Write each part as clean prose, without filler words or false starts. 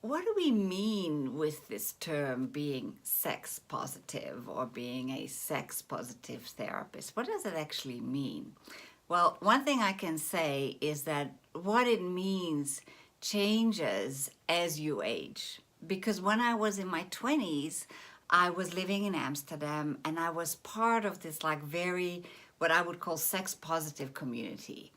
what do we mean with this term being sex positive or being a sex positive therapist? What does it actually mean? Well, one thing I can say is that what it means changes as you age. Because when I was in my 20s, I was living in Amsterdam and I was part of this like very, what I would call sex positive community.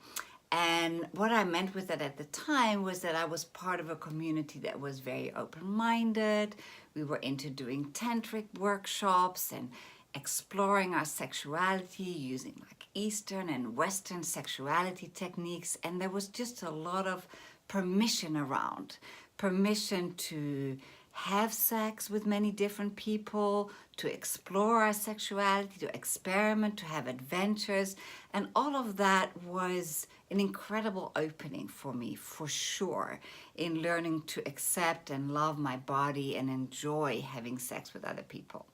And what I meant with that at the time was that I was part of a community that was very open-minded. We were into doing tantric workshops and exploring our sexuality using like Eastern and Western sexuality techniques. And there was just a lot of permission around. Permission to have sex with many different people, to explore our sexuality, to experiment, to have adventures. And all of that was an incredible opening for me, for sure, in learning to accept and love my body and enjoy having sex with other people.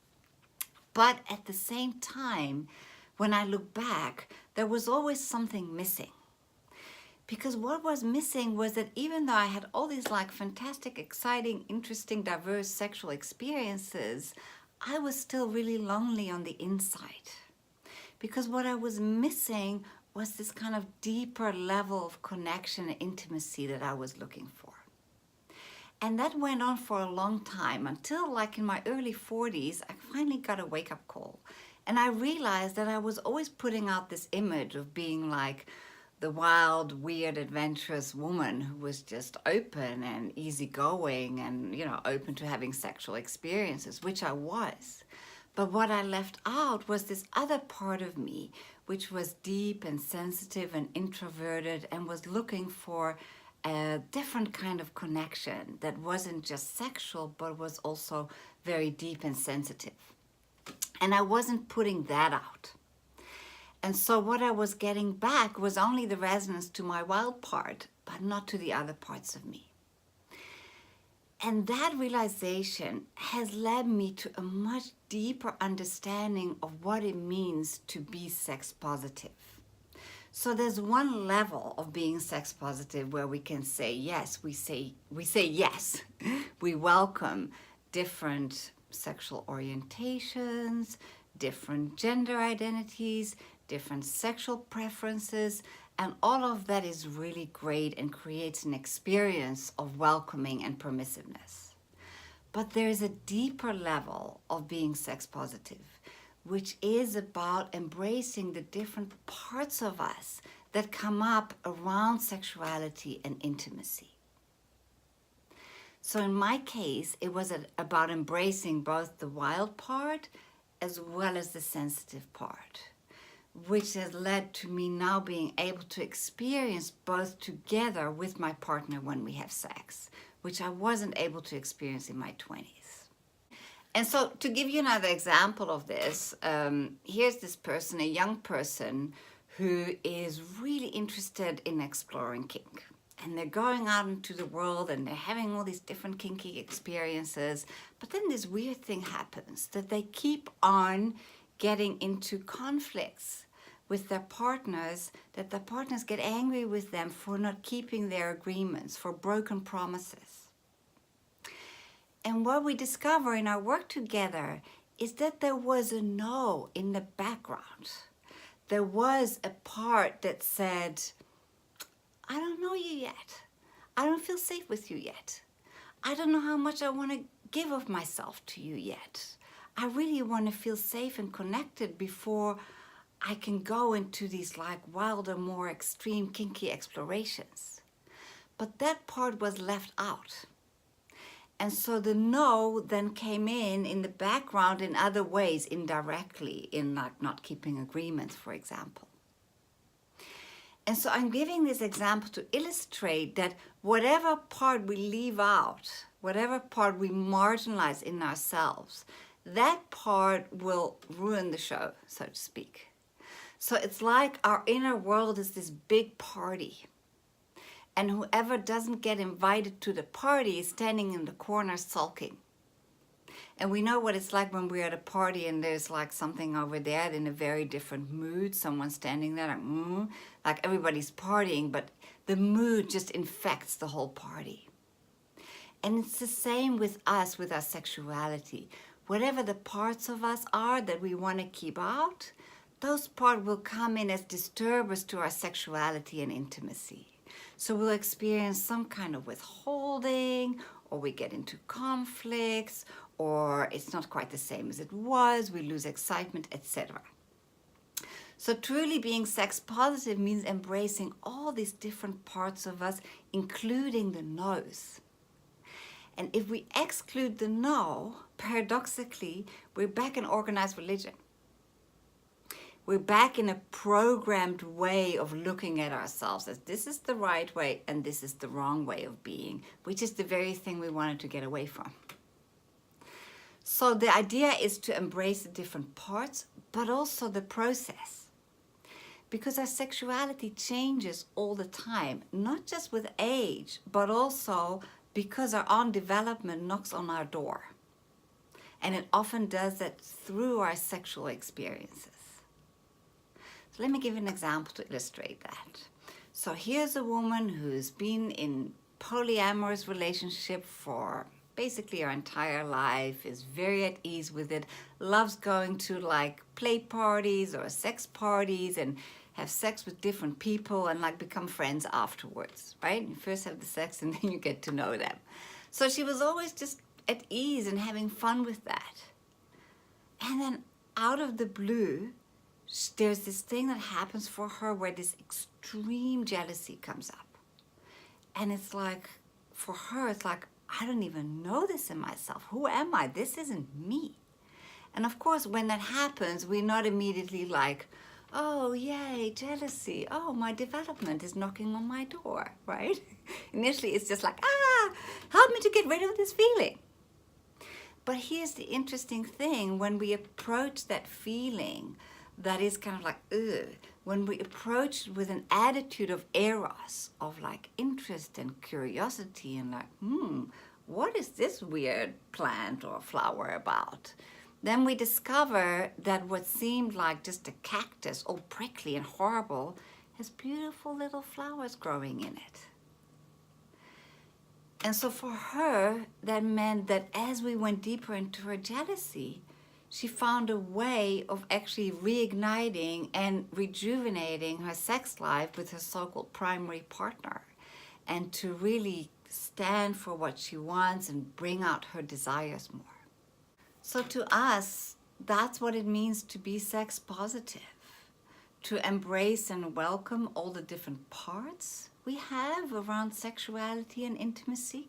But at the same time, when I look back, there was always something missing. Because what was missing was that even though I had all these like fantastic, exciting, interesting, diverse sexual experiences, I was still really lonely on the inside. Because what I was missing was this kind of deeper level of connection and intimacy that I was looking for. And that went on for a long time until like in my early 40s, I finally got a wake-up call. And I realized that I was always putting out this image of being like the wild, weird, adventurous woman who was just open and easygoing and, you know, open to having sexual experiences, which I was. But what I left out was this other part of me, which was deep and sensitive and introverted and was looking for a different kind of connection that wasn't just sexual, but was also very deep and sensitive. And I wasn't putting that out. And so what I was getting back was only the resonance to my wild part, but not to the other parts of me. And that realization has led me to a much deeper understanding of what it means to be sex positive. So there's one level of being sex positive where we can say yes, we say yes. We welcome different sexual orientations, different gender identities, different sexual preferences, and all of that is really great and creates an experience of welcoming and permissiveness. But there is a deeper level of being sex positive, which is about embracing the different parts of us that come up around sexuality and intimacy. So in my case, it was about embracing both the wild part as well as the sensitive part, which has led to me now being able to experience both together with my partner when we have sex, which I wasn't able to experience in my 20s. And so to give you another example of this, here's this person, a young person who is really interested in exploring kink. And they're going out into the world and they're having all these different kinky experiences. But then this weird thing happens, that they keep on getting into conflicts with their partners, that their partners get angry with them for not keeping their agreements, for broken promises. And what we discover in our work together is that there was a no in the background. There was a part that said, I don't know you yet. I don't feel safe with you yet. I don't know how much I want to give of myself to you yet. I really want to feel safe and connected before I can go into these like wilder, more extreme kinky explorations. But that part was left out. And so the no then came in the background in other ways, indirectly, in like not keeping agreements, for example. And so I'm giving this example to illustrate that whatever part we leave out, whatever part we marginalize in ourselves, that part will ruin the show, so to speak. So it's like our inner world is this big party. And whoever doesn't get invited to the party is standing in the corner sulking. And we know what it's like when we're at a party and there's like something over there in a very different mood. Someone's standing there like everybody's partying, but the mood just infects the whole party. And it's the same with us, with our sexuality. Whatever the parts of us are that we want to keep out, those parts will come in as disturbers to our sexuality and intimacy. So we'll experience some kind of withholding, or we get into conflicts, or it's not quite the same as it was, we lose excitement, etc. So truly being sex positive means embracing all these different parts of us, including the no's. And if we exclude the no, paradoxically, we're back in organized religion. We're back in a programmed way of looking at ourselves as this is the right way and this is the wrong way of being, which is the very thing we wanted to get away from. So the idea is to embrace the different parts, but also the process. Because our sexuality changes all the time, not just with age, but also because our own development knocks on our door. And it often does that through our sexual experiences. So let me give you an example to illustrate that. So here's a woman who's been in polyamorous relationship for basically her entire life, is very at ease with it, loves going to like play parties or sex parties and have sex with different people and like become friends afterwards, right? You first have the sex and then you get to know them. So she was always just at ease and having fun with that. And then out of the blue, there's this thing that happens for her where this extreme jealousy comes up. And it's like, for her, it's like, I don't even know this in myself. Who am I? This isn't me. And of course, when that happens, we're not immediately like, oh, yay, jealousy. Oh, my development is knocking on my door, right? Initially, it's just like, help me to get rid of this feeling. But here's the interesting thing. When we approach that feeling that is kind of like, ugh, when we approach with an attitude of eros, of like interest and curiosity and like, what is this weird plant or flower about? Then we discover that what seemed like just a cactus, all prickly and horrible, has beautiful little flowers growing in it. And so for her, that meant that as we went deeper into her jealousy, she found a way of actually reigniting and rejuvenating her sex life with her so-called primary partner, and to really stand for what she wants and bring out her desires more. So to us, that's what it means to be sex positive, to embrace and welcome all the different parts we have around sexuality and intimacy,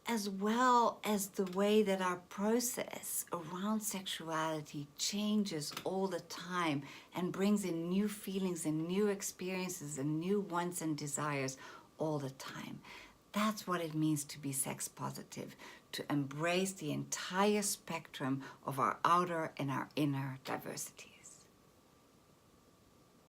as well as the way that our process around sexuality changes all the time and brings in new feelings and new experiences and new wants and desires all the time. That's what it means to be sex positive, to embrace the entire spectrum of our outer and our inner diversity.